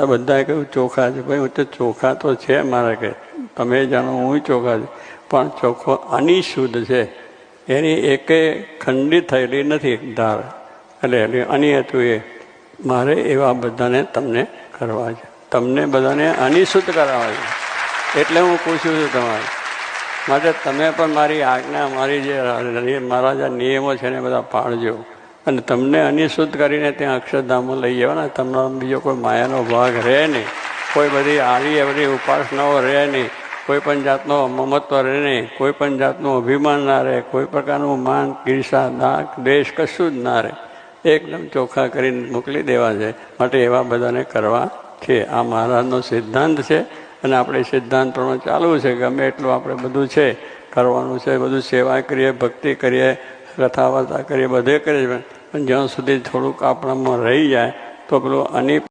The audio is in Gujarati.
બધાએ કહ્યું ચોખા છે. ભાઈ હું તો ચોખા તો છે મારે કે તમે જાણો હું ચોખા છે, પણ ચોખ્ખો અનિશુદ્ધ છે, એની એકે ખંડિત થયેલી નથી ધાર, એટલે અનિ હતું એ. મારે એવા બધાને તમને કરવા છે, તમને બધાને અનિશુદ્ધ કરાવવા છે, એટલે હું પૂછું છું તમારે. માટે તમે પણ મારી આજ્ઞા, મારી જે મારા જે નિયમો છે ને બધા પાળજો, અને તમને અનિશુદ્ધ કરીને ત્યાં અક્ષરધામમાં લઈ જવાના. તમારો બીજો કોઈ માયાનો ભાગ રહે નહીં, કોઈ બધી આવી બધી ઉપાસનાઓ રહે નહીં, કોઈ પણ જાતનો મમત્વ રહે નહીં, કોઈ પણ જાતનું અભિમાન ના રહે, કોઈ પ્રકારનું માન, ઈર્ષા, દાગ, દ્વેષ કશું જ ના રહે. એકદમ ચોખ્ખા કરીને મોકલી દેવા છે. માટે એવા બધાને કરવા છે. આ મહારાજનો સિદ્ધાંત છે, અને આપણે સિદ્ધાંત પ્રમાણે ચાલવું છે. ગમે એટલું આપણે બધું છે કરવાનું છે, બધું સેવા કરીએ, ભક્તિ કરીએ, કથા વાર્તા કરીએ, બધે કરીએ, પણ જ્યાં સુધી થોડુંક આપણામાં રહી જાય તો પેલું